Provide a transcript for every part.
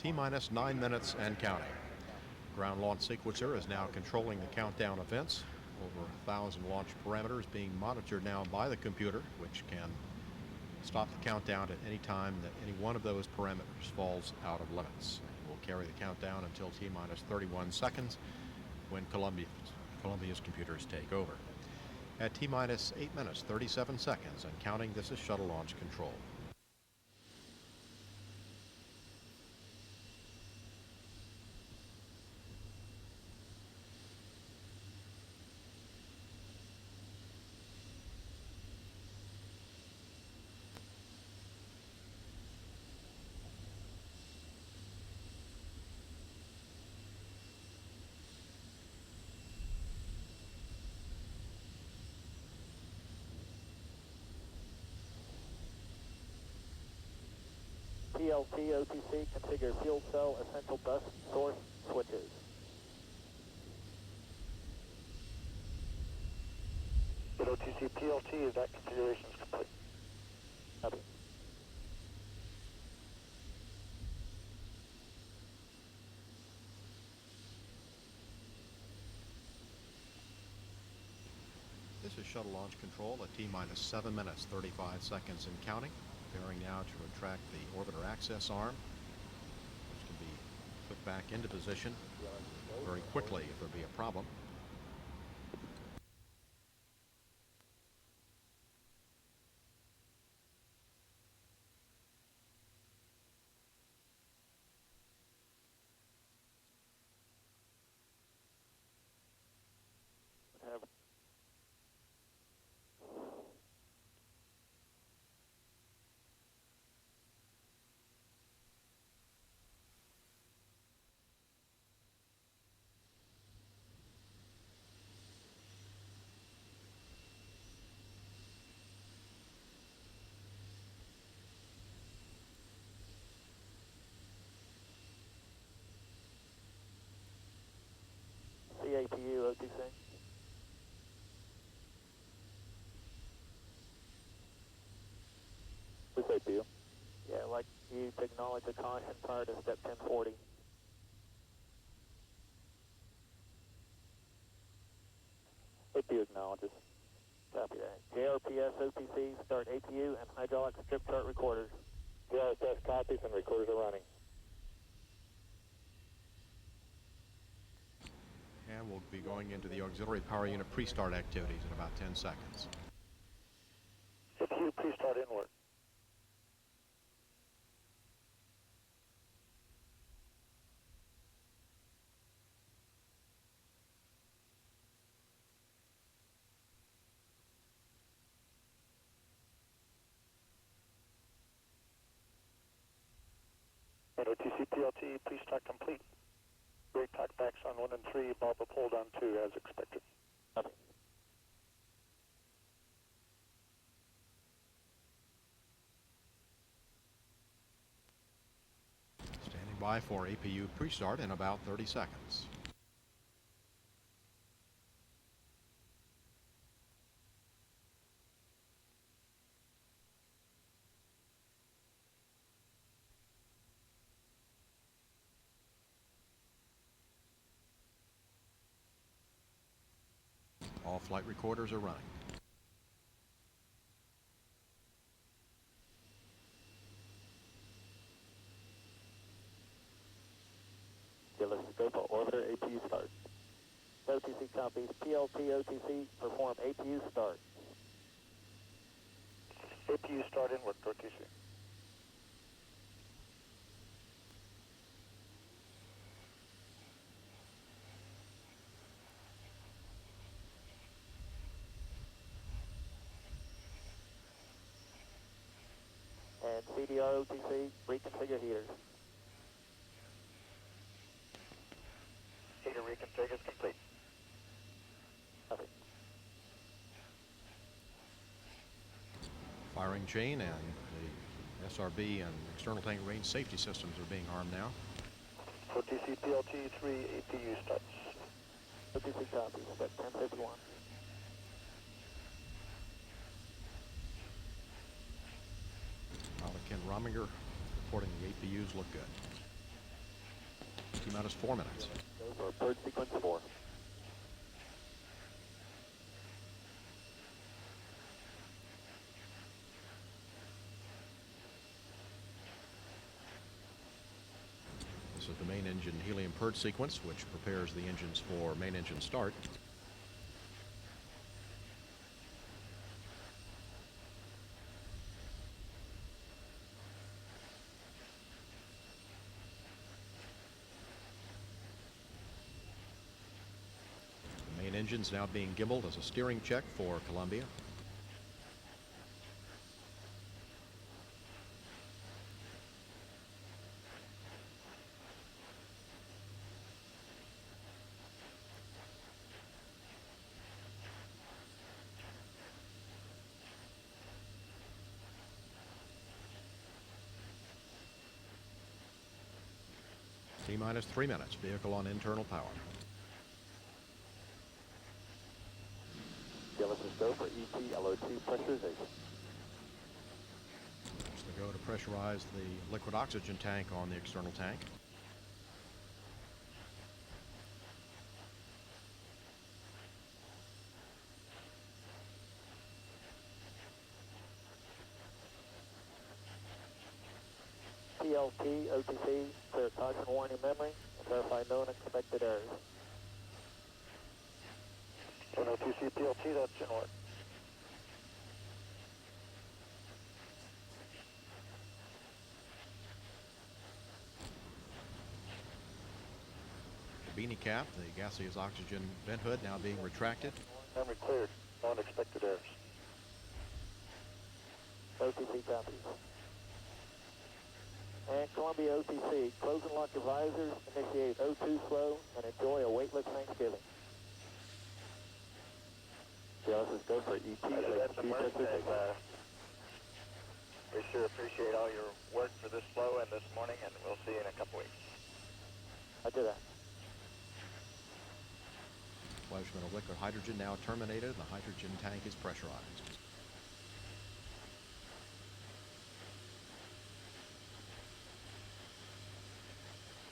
T-minus 9 minutes and counting. Ground launch sequencer is now controlling the countdown events. Over 1,000 launch parameters being monitored now by the computer, which can stop the countdown at any time that any one of those parameters falls out of limits. We'll carry the countdown until T-minus 31 seconds when Columbia's computers take over. At T-minus 8 minutes, 37 seconds and counting, this is shuttle launch control. PLT OTC, configure fuel cell essential bus source switches. With OTC PLT, that configuration is complete. Copy. This is shuttle launch control at T-minus 7 minutes, 35 seconds and counting. Preparing now to retract the orbiter access arm, which can be put back into position very quickly if there be a problem. Have CAPU OTC. With APU. Yeah, I'd like you to acknowledge a caution prior to step 1040. APU acknowledges. Copy that. JRPS OTC, start APU and hydraulic strip chart recorders. VRSS copies and recorders are running. And we'll be going into the auxiliary power unit pre-start activities in about 10 seconds. APU pre-start inward. And OTC PLT pre-start complete. Brake talkbacks on 1 and 3, bulb pulled on 2 as expected. Copy. Standing by for APU pre-start in about 30 seconds. All flight recorders are running. Give us the go for orbiter APU start. OTC copies. PLT OTC, perform APU start. APU start inward, OTC. And CDR OTC, reconfigure heaters. Heater reconfig is complete. Copy. Firing chain and the SRB and external tank range safety systems are being armed now. OTC PLT 3 APU starts. OTC copies, step 1051. Pilot Ken Rominger reporting the APUs look good. T-minus 4 minutes. Go for bird sequence 4. This is the main engine helium purge sequence, which prepares the engines for main engine start. The main engine's now being gimbaled as a steering check for Columbia. T-minus 3 minutes. Vehicle on internal power. GLSS go for ET LO2 pressurization. There's the go to pressurize the liquid oxygen tank on the external tank. PLT, OTC, clear caution warning memory, and verify known expected errors. So no OTC PLT, that's in order. The beanie cap, the gaseous oxygen vent hood now being retracted. Memory cleared, no unexpected errors. OTC copies. And Columbia OTC, close and lock your visors, initiate O2 flow, and enjoy a weightless Thanksgiving. GLSS go for ET LO2 pressurization. We sure appreciate all your work for this flow and this morning, and we'll see you in a couple weeks. Roger that. Replenishment of liquid hydrogen now terminated, and the hydrogen tank is pressurized.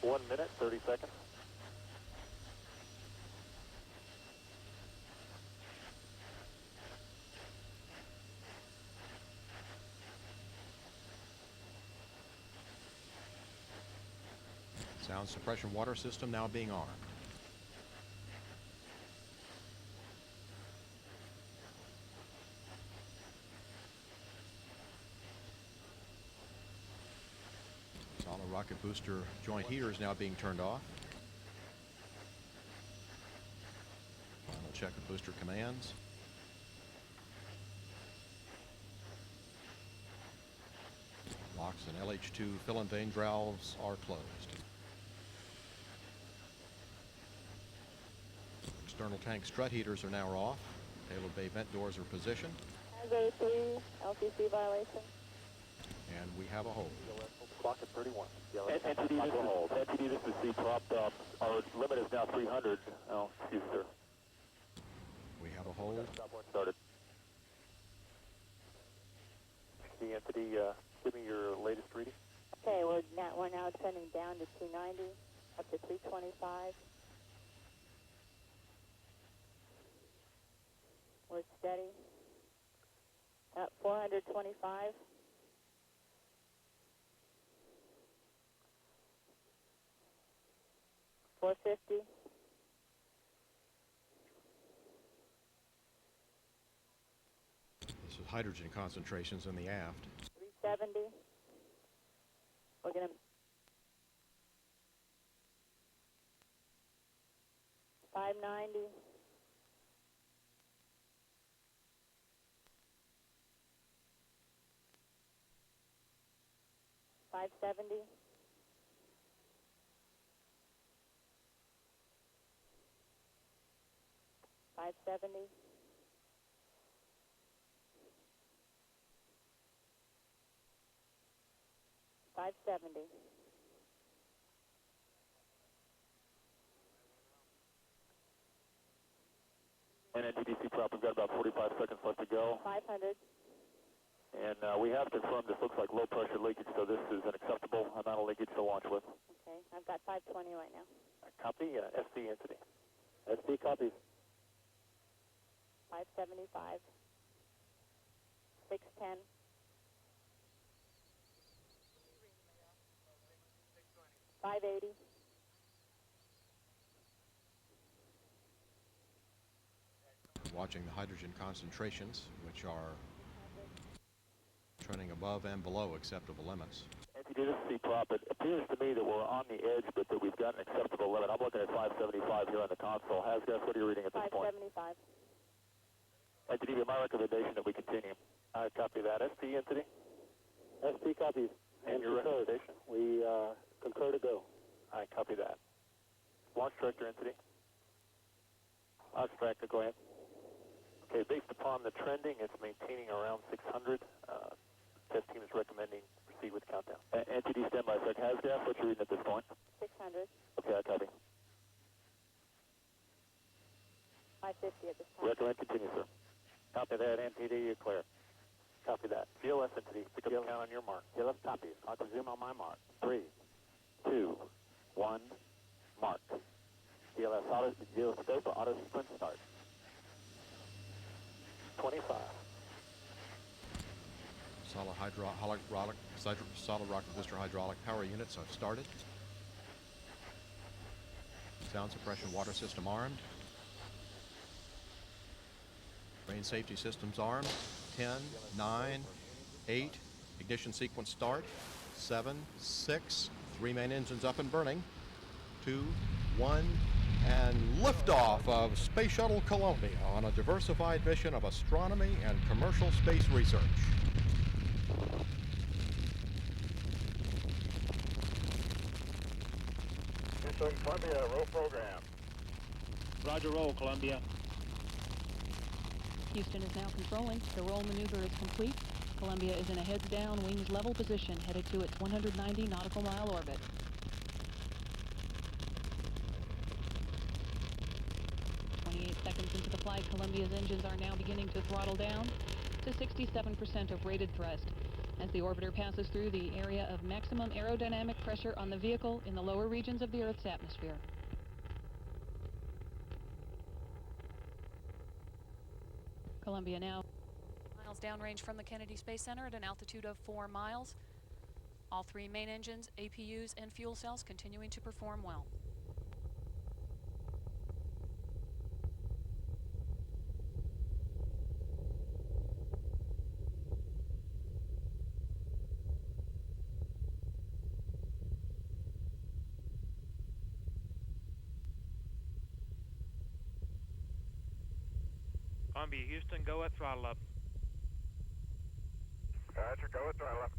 One minute, 30 seconds. Sound suppression water system now being armed. Solid rocket booster joint heaters now being turned off. Final check of booster commands. Locks and LH2 fill and vane valves are closed. External tank strut heaters are now off. Payload bay vent doors are positioned. Go 3, LCC violation. And we have a hold. Clock at 31. NTD, this is C propped up. Our limit is now 300. Oh, excuse me, sir. We have a hold. Stop when started. The entity, give me your latest reading. Okay, we're now trending down to 290, up to 325. We're steady. At 425. $450. This is hydrogen concentrations in the aft. 370. We're going to... 590. 570. 570. 570. And NTDC prop, we've got about 45 seconds left to go. 500. And we have confirmed this looks like low pressure leakage, so this is an acceptable amount of leakage to launch with. Okay. I've got 520 right now. Copy, SD entity. SD copies. 575. 610. $580. Watching the hydrogen concentrations, which are trending above and below acceptable limits. Entity, this is C-Prop. It appears to me that we're on the edge, but that we've got an acceptable limit. I'm looking at 575 here on the console. Hasgas, what are you reading at this point? 575. Entity, my recommendation that we continue. I copy that. ST entity? ST copies. And your recommendation? We concur to go. I copy that. Launch director entity? Launch director, go ahead. Okay, based upon the trending, it's maintaining around 600. Test team is recommending proceed with countdown. Entity standby, sec. Hasgas, what you reading at this point? 600. Okay, I copy. 550 at this time. Recommend continue, sir. Copy that. NTD, you're clear. Copy that. GLS entity, pick up the count on your mark. GLS copies. I'll resume on my mark. 3, 2, 1, mark. GLS auto, scope, auto sequence start. 25. Solid rocket booster hydraulic power units have started. Sound suppression water system armed. Rain safety systems armed. 10, 9, 8. Ignition sequence start. 7, 6. 3 main engines up and burning. 2, 1. And liftoff of Space Shuttle Columbia on a diversified mission of astronomy and commercial space research. Houston, Columbia, roll program. Roger, roll, Columbia. Houston is now controlling. The roll maneuver is complete. Columbia is in a heads-down, wings level position, headed to its 190 nautical mile orbit. 28 seconds into the flight, Columbia's engines are now beginning to throttle down to 67% of rated thrust as the orbiter passes through the area of maximum aerodynamic pressure on the vehicle in the lower regions of the Earth's atmosphere. Columbia now miles downrange from the Kennedy Space Center at an altitude of 4 miles. All 3 main engines, APUs, and fuel cells continuing to perform well. Columbia, Houston, go at throttle up. Roger, go with throttle up.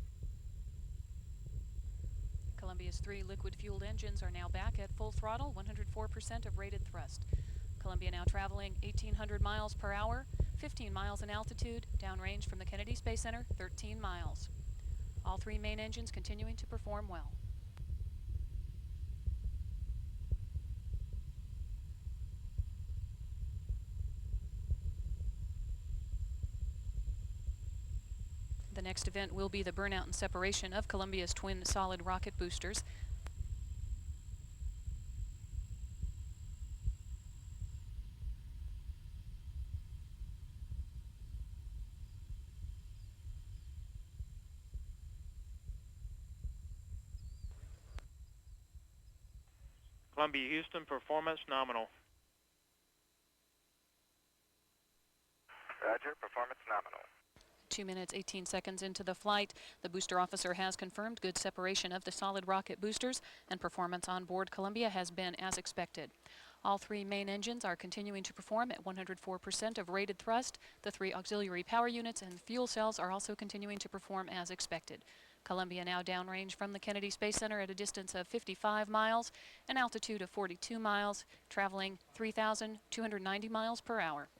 Columbia's 3 liquid-fueled engines are now back at full throttle, 104% of rated thrust. Columbia now traveling 1,800 miles per hour, 15 miles in altitude, downrange from the Kennedy Space Center, 13 miles. All 3 main engines continuing to perform well. The next event will be the burnout and separation of Columbia's twin solid rocket boosters. Columbia, Houston, performance nominal. Roger, performance nominal. 2 minutes, 18 seconds into the flight, the booster officer has confirmed good separation of the solid rocket boosters, and performance on board Columbia has been as expected. All 3 main engines are continuing to perform at 104% of rated thrust. The 3 auxiliary power units and fuel cells are also continuing to perform as expected. Columbia now downrange from the Kennedy Space Center at a distance of 55 miles, an altitude of 42 miles, traveling 3,290 miles per hour.